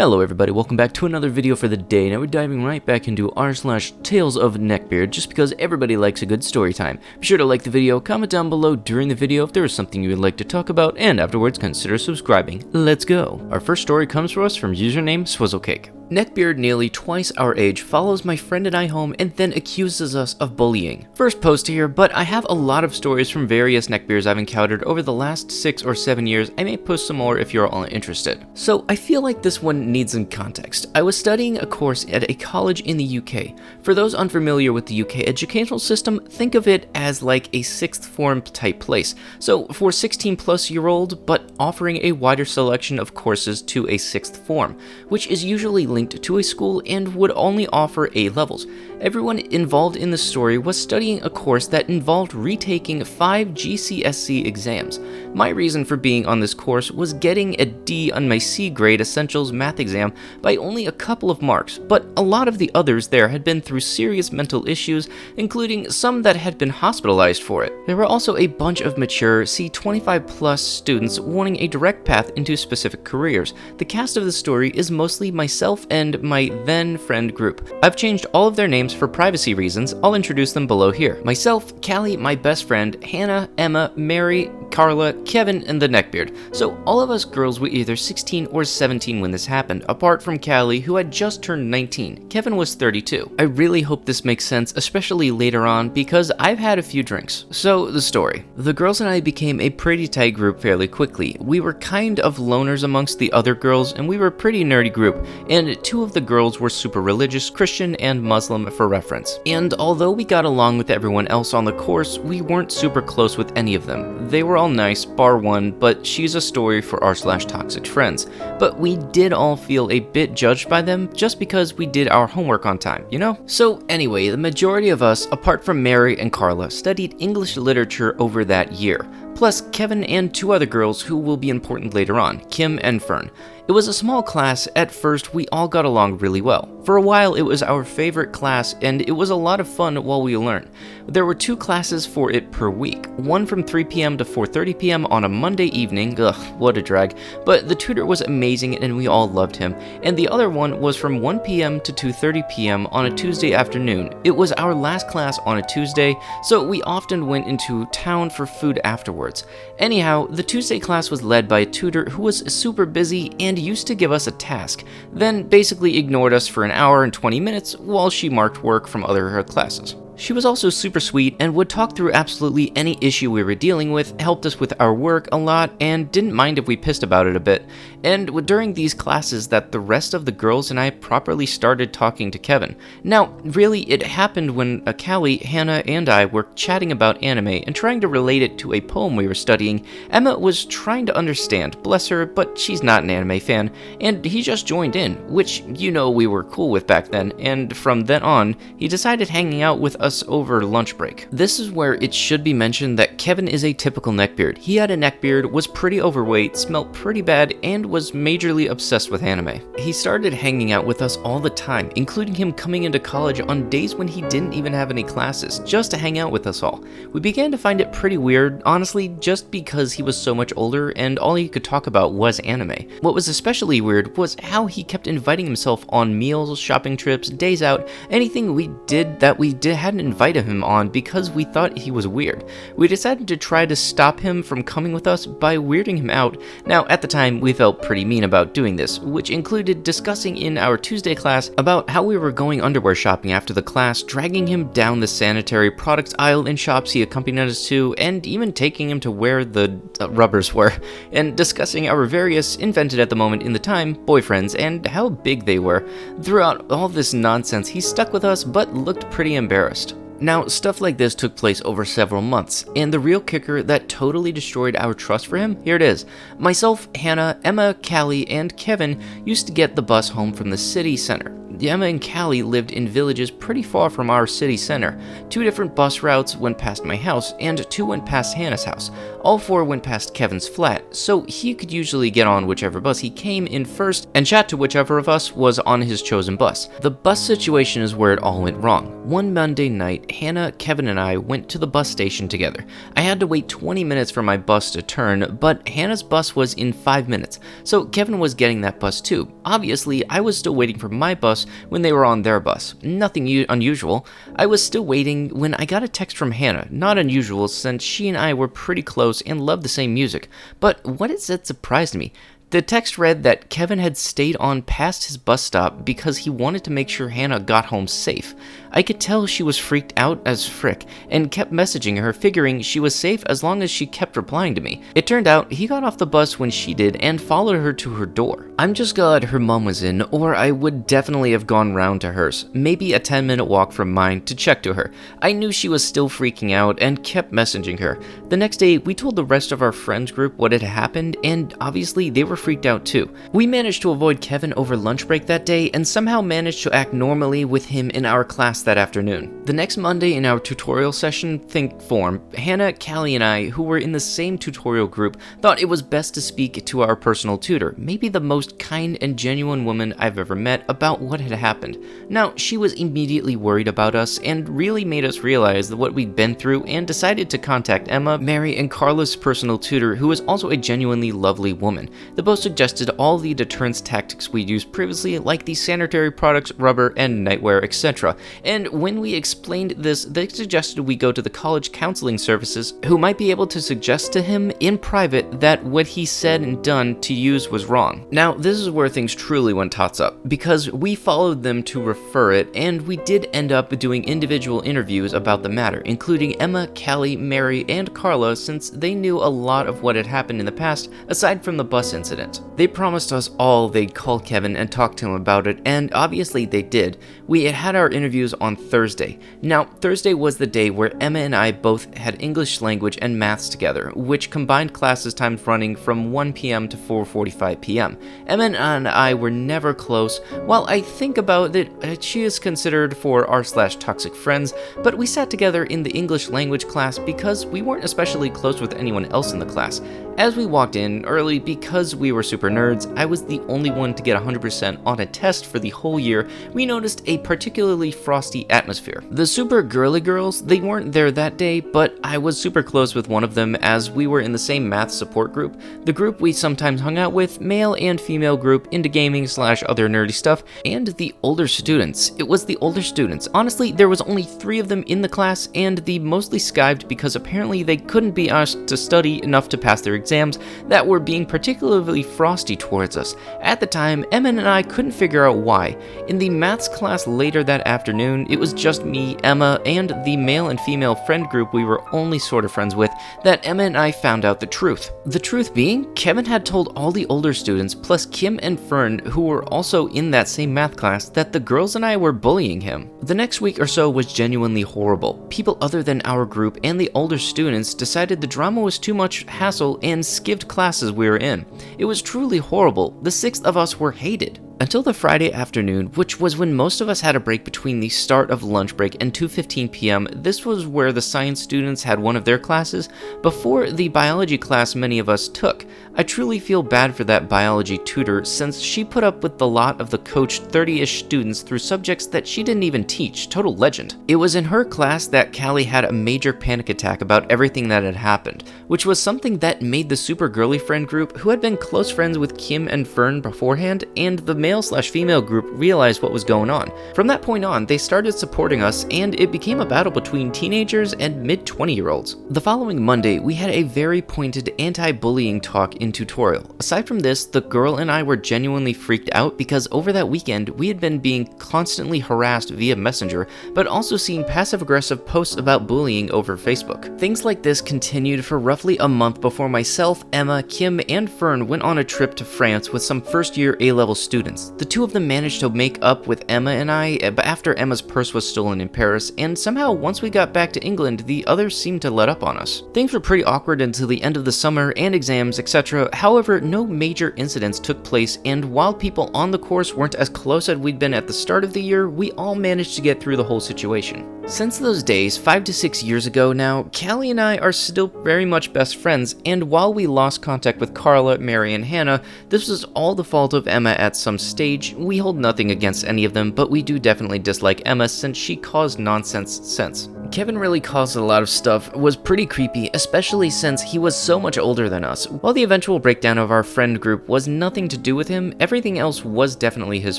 Hello everybody, welcome back to another video for the day. Now we're diving right back into r/Tales of Neckbeard just because everybody likes a good story time. Be sure to like the video, comment down below during the video if there is something you would like to talk about, and afterwards consider subscribing. Let's go! Our first story comes to us from username Swizzlecake. Neckbeard, nearly twice our age, follows my friend and I home and then accuses us of bullying. First post here, but I have a lot of stories from various neckbeards I've encountered over the last 6 or 7 years. I may post some more if you're all interested. So I feel like this one needs some context. I was studying a course at a college in the UK. For those unfamiliar with the UK educational system, think of it as like a 6th form type place. So for 16+-year-old, but offering a wider selection of courses to a 6th form, which is usually linked to a school and would only offer A levels. Everyone involved in the story was studying a course that involved retaking 5 GCSE exams. My reason for being on this course was getting a D on my C grade Essentials math exam by only a couple of marks, but a lot of the others there had been through serious mental issues, including some that had been hospitalized for it. There were also a bunch of mature C25+ students wanting a direct path into specific careers. The cast of the story is mostly myself and my then friend group. I've changed all of their names for privacy reasons. I'll introduce them below here. Myself, Callie, my best friend, Hannah, Emma, Mary, Carla, Kevin, and the Neckbeard. So all of us girls were either 16 or 17 when this happened, apart from Callie, who had just turned 19. Kevin was 32. I really hope this makes sense, especially later on, because I've had a few drinks. So, the story. The girls and I became a pretty tight group fairly quickly. We were kind of loners amongst the other girls, and we were a pretty nerdy group, and 2 of the girls were super religious, Christian and Muslim for reference. And although we got along with everyone else on the course, we weren't super close with any of them. They were all nice, bar one, but she's a story for r/toxic friends. But we did all feel a bit judged by them just because we did our homework on time, you know? So anyway, the majority of us, apart from Mary and Carla, studied English literature over that year. Plus Kevin and 2 other girls who will be important later on, Kim and Fern. It was a small class. At first, we all got along really well. For a while, it was our favorite class, and it was a lot of fun while we learned. There were 2 classes for it per week, one from 3 p.m. to 4:30 p.m. on a Monday evening. Ugh, what a drag. But the tutor was amazing, and we all loved him. And the other one was from 1 p.m. to 2:30 p.m. on a Tuesday afternoon. It was our last class on a Tuesday, so we often went into town for food afterwards. Anyhow, the Tuesday class was led by a tutor who was super busy and used to give us a task, then basically ignored us for an hour and 20 minutes while she marked work from other classes. She was also super sweet and would talk through absolutely any issue we were dealing with, helped us with our work a lot, and didn't mind if we pissed about it a bit. And during these classes that the rest of the girls and I properly started talking to Kevin. Now, really, it happened when Callie, Hannah, and I were chatting about anime and trying to relate it to a poem we were studying. Emma was trying to understand, bless her, but she's not an anime fan, and he just joined in, which, you know, we were cool with back then, and from then on, he decided hanging out with us over lunch break. This is where it should be mentioned that Kevin is a typical neckbeard. He had a neckbeard, was pretty overweight, smelled pretty bad, and was majorly obsessed with anime. He started hanging out with us all the time, including him coming into college on days when he didn't even have any classes, just to hang out with us all. We began to find it pretty weird, honestly, just because he was so much older and all he could talk about was anime. What was especially weird was how he kept inviting himself on meals, shopping trips, days out, anything we did that we hadn't invited him on because we thought he was weird. We decided to try to stop him from coming with us by weirding him out. Now, at the time, we felt pretty mean about doing this, which included discussing in our Tuesday class about how we were going underwear shopping after the class, dragging him down the sanitary products aisle in shops he accompanied us to, and even taking him to where the rubbers were, and discussing our various, invented at the moment in the time, boyfriends, and how big they were. Throughout all this nonsense, he stuck with us, but looked pretty embarrassed. Now, stuff like this took place over several months, and the real kicker that totally destroyed our trust for him, here it is. Myself, Hannah, Emma, Callie, and Kevin used to get the bus home from the city center. Emma and Callie lived in villages pretty far from our city center. 2 different bus routes went past my house, and 2 went past Hannah's house. all 4 went past Kevin's flat, so he could usually get on whichever bus he came in first and chat to whichever of us was on his chosen bus. The bus situation is where it all went wrong. One Monday night, Hannah, Kevin, and I went to the bus station together. I had to wait 20 minutes for my bus to turn, but Hannah's bus was in 5 minutes, so Kevin was getting that bus too. Obviously, I was still waiting for my bus when they were on their bus. Nothing unusual. I was still waiting when I got a text from Hannah. Not unusual since she and I were pretty close and loved the same music. But what it said surprised me. The text read that Kevin had stayed on past his bus stop because he wanted to make sure Hannah got home safe. I could tell she was freaked out as frick and kept messaging her, figuring she was safe as long as she kept replying to me. It turned out he got off the bus when she did and followed her to her door. I'm just glad her mom was in, or I would definitely have gone round to hers, maybe a 10-minute walk from mine, to check to her. I knew she was still freaking out and kept messaging her. The next day, we told the rest of our friends group what had happened, and obviously they were freaked out too. We managed to avoid Kevin over lunch break that day and somehow managed to act normally with him in our class that afternoon. The next Monday in our tutorial session, think form, Hannah, Callie, and I, who were in the same tutorial group, thought it was best to speak to our personal tutor, maybe the most kind and genuine woman I've ever met, about what had happened. Now, she was immediately worried about us and really made us realize what we'd been through and decided to contact Emma, Mary, and Carla's personal tutor, who was also a genuinely lovely woman. They both suggested all the deterrence tactics we'd used previously, like the sanitary products, rubber, and nightwear, etc. And when we explained this, they suggested we go to the college counseling services, who might be able to suggest to him in private that what he said and done to use was wrong. Now, this is where things truly went tots up, because we followed them to refer it, and we did end up doing individual interviews about the matter, including Emma, Callie, Mary, and Carla, since they knew a lot of what had happened in the past, aside from the bus incident. They promised us all they'd call Kevin and talk to him about it, and obviously they did. We had our interviews on Thursday. Now, Thursday was the day where Emma and I both had English language and maths together, which combined classes times running from 1 p.m. to 4:45 p.m. Emma and I were never close. While I think about it, she is considered for r/toxic friends, but we sat together in the English language class because we weren't especially close with anyone else in the class. As we walked in early, because we were super nerds, I was the only one to get 100% on a test for the whole year. We noticed a particularly frosty atmosphere. The super girly girls, they weren't there that day, but I was super close with one of them as we were in the same math support group, the group we sometimes hung out with, male and female group into gaming/other nerdy stuff, and the older students. It was the older students. Honestly, there was only 3 of them in the class, and the mostly skived because apparently they couldn't be asked to study enough to pass their exams that were being particularly frosty towards us. At the time, Emma and I couldn't figure out why. In the maths class later that afternoon, it was just me, Emma, and the male and female friend group we were only sort of friends with that Emma and I found out the truth. The truth being, Kevin had told all the older students, plus Kim and Fern, who were also in that same math class, that the girls and I were bullying him. The next week or so was genuinely horrible. People other than our group and the older students decided the drama was too much hassle and skipped classes we were in. It was truly horrible. The 6 of us were hated. Until the Friday afternoon, which was when most of us had a break between the start of lunch break and 2:15 p.m., this was where the science students had one of their classes before the biology class many of us took. I truly feel bad for that biology tutor since she put up with the lot of the coached 30-ish students through subjects that she didn't even teach. Total legend. It was in her class that Callie had a major panic attack about everything that had happened, which was something that made the super girly friend group, who had been close friends with Kim and Fern beforehand, and the male/female group realized what was going on. From that point on, they started supporting us, and it became a battle between teenagers and mid-20-year-olds. The following Monday, we had a very pointed anti-bullying talk in tutorial. Aside from this, the girl and I were genuinely freaked out because over that weekend, we had been being constantly harassed via Messenger, but also seen passive-aggressive posts about bullying over Facebook. Things like this continued for roughly a month before myself, Emma, Kim, and Fern went on a trip to France with some first-year A-level students. The 2 of them managed to make up with Emma and I after Emma's purse was stolen in Paris, and somehow once we got back to England, the others seemed to let up on us. Things were pretty awkward until the end of the summer and exams, etc. etc. However, no major incidents took place, and while people on the course weren't as close as we'd been at the start of the year, we all managed to get through the whole situation. Since those days, 5 to 6 years ago now, Callie and I are still very much best friends, and while we lost contact with Carla, Mary, and Hannah, this was all the fault of Emma at some stage. We hold nothing against any of them, but we do definitely dislike Emma since she caused nonsense since. Kevin really caused a lot of stuff, was pretty creepy, especially since he was so much older than us. While the eventual breakdown of our friend group was nothing to do with him, everything else was definitely his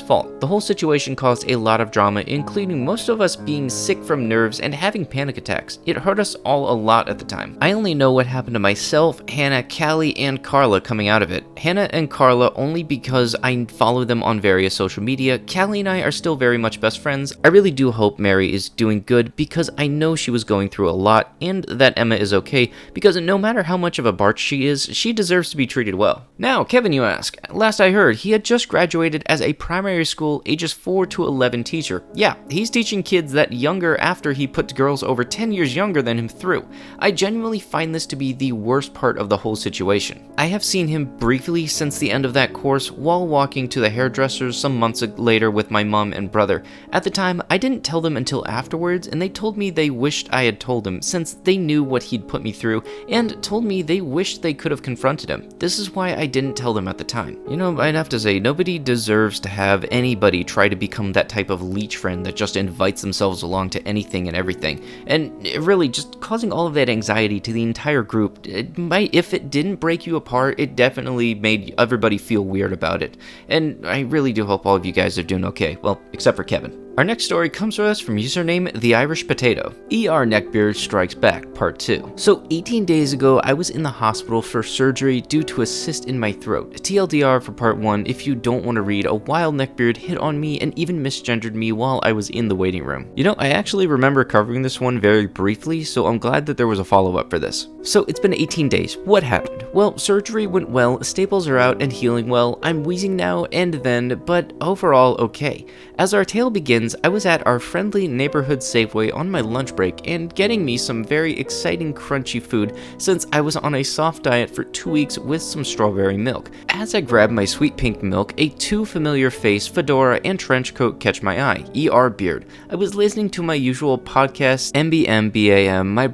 fault. The whole situation caused a lot of drama, including most of us being sick from nerves and having panic attacks. It hurt us all a lot at the time. I only know what happened to myself, Hannah, Callie, and Carla coming out of it. Hannah and Carla only because I follow them on various social media. Callie and I are still very much best friends. I really do hope Mary is doing good because I know she was going through a lot, and that Emma is okay because no matter how much of a barch she is, she deserves to be treated well. Now, Kevin, you ask. Last I heard, he had just graduated as a primary school ages 4 to 11 teacher. Yeah, he's teaching kids that younger after he put girls over 10 years younger than him through. I genuinely find this to be the worst part of the whole situation. I have seen him briefly since the end of that course while walking to the hairdressers some months later with my mom and brother. At the time, I didn't tell them until afterwards, and they told me they wished I had told him since they knew what he'd put me through and told me they wished they could have confronted him. This is why I didn't tell them at the time. You know, I'd have to say, nobody deserves to have anybody try to become that type of leech friend that just invites themselves along to anything and everything. And really, just causing all of that anxiety to the entire group, if it didn't break you apart, it definitely made everybody feel weird about it. And I really do hope all of you guys are doing okay. Well, except for Kevin. Our next story comes to us from username The Irish Potato. ER Neckbeard Strikes Back, Part 2. So 18 days ago, I was in the hospital for surgery due to a cyst in my throat. TLDR for Part 1, if you don't want to read, a wild neckbeard hit on me and even misgendered me while I was in the waiting room. You know, I actually remember covering this one very briefly, so I'm glad that there was a follow-up for this. So it's been 18 days. What happened? Well, surgery went well, staples are out and healing well, I'm wheezing now and then, but overall okay. As our tale begins, I was at our friendly neighborhood Safeway on my lunch break and getting me some very exciting crunchy food since I was on a soft diet for 2 weeks with some strawberry milk. As I grabbed my sweet pink milk, a too familiar face, fedora, and trench coat catch my eye, ER Beard. I was listening to my usual podcast, MBM, my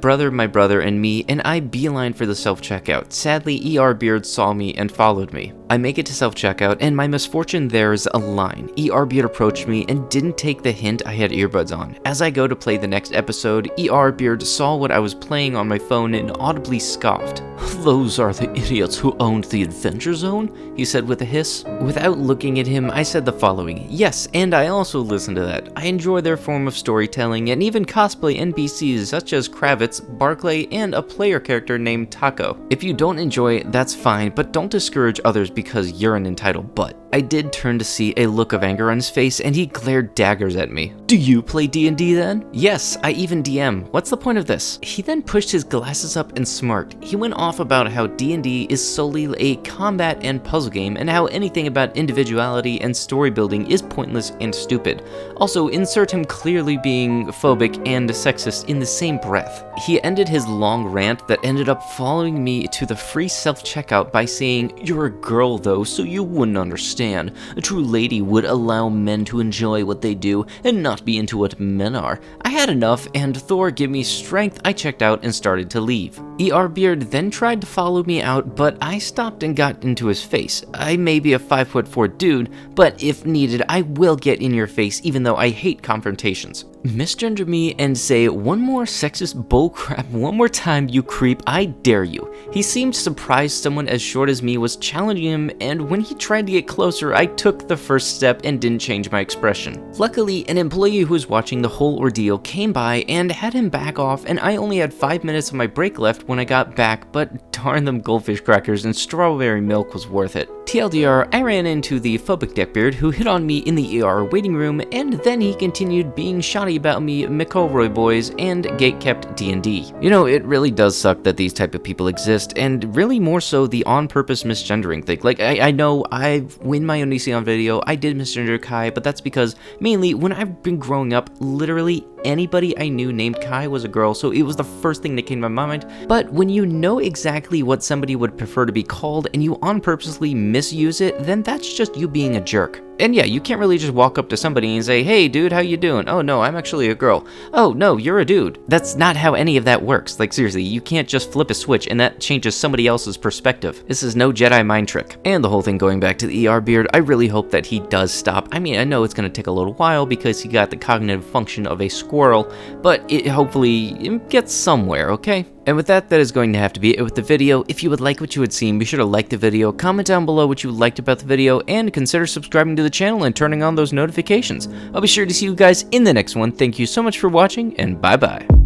brother, and me, and I beeline for the self-checkout. Sadly, ER Beard saw me and followed me. I make it to self-checkout, and my misfortune there is a line. ER Beard approached me and didn't take the hint I had earbuds on. As I go to play the next episode, ER Beard saw what I was playing on my phone and audibly scoffed. "Those are the idiots who owned the Adventure Zone?" he said with a hiss. Without looking at him, I said the following. Yes, and I also listen to that. I enjoy their form of storytelling and even cosplay NPCs such as Kravitz, Barclay, and a player character named Taco. If you don't enjoy it, that's fine, but don't discourage others because you're an entitled butt. I did turn to see a look of anger on his face, and he glared daggers at me. "Do you play D&D then?" "Yes, I even DM. What's the point of this?" He then pushed his glasses up and smirked. He went off about how D&D is solely a combat and puzzle game, and how anything about individuality and story building is pointless and stupid. Also, insert him clearly being phobic and sexist in the same breath. He ended his long rant that ended up following me to the free self-checkout by saying, "You're a girl though, so you wouldn't understand. A true lady would allow men to enjoy what they do and not be into what men are." I had enough, and Thor give me strength, I checked out and started to leave. ER Beard then tried to follow me out, but I stopped and got into his face. I may be a 5'4" dude, but if needed, I will get in your face even though I hate confrontations. Misgender me and say one more sexist bullcrap one more time, you creep, I dare you. He seemed surprised someone as short as me was challenging him, and when he tried to get closer, I took the first step and didn't change my expression. Luckily, an employee who was watching the whole ordeal came by and had him back off, and I only had 5 minutes of my break left when I got back, but darn, them goldfish crackers and strawberry milk was worth it. TLDR, I ran into the phobic neckbeard who hit on me in the ER waiting room, and then he continued being shoddy about me, McElroy boys, and gatekept D&D. You know, it really does suck that these type of people exist, and really more so the on-purpose misgendering thing. Like, I know in my Onision video, I did misgender Kai, but that's because mainly when I've been growing up, literally anybody I knew named Kai was a girl, so it was the first thing that came to my mind. But when you know exactly what somebody would prefer to be called and you on purposely misuse it, then that's just you being a jerk. And yeah, you can't really just walk up to somebody and say, "Hey dude, how you doing?" "Oh no, I'm actually a girl." "Oh no, you're a dude." That's not how any of that works. Like seriously, you can't just flip a switch and that changes somebody else's perspective. This is no Jedi mind trick. And the whole thing going back to the ER beard, I really hope that he does stop. I mean, I know it's gonna take a little while because he got the cognitive function of a squirrel, but it hopefully gets somewhere, okay? And with that, that is going to have to be it with the video. If you would like what you had seen, be sure to like the video, comment down below what you liked about the video, and consider subscribing to the channel and turning on those notifications. I'll be sure to see you guys in the next one. Thank you so much for watching, and bye-bye.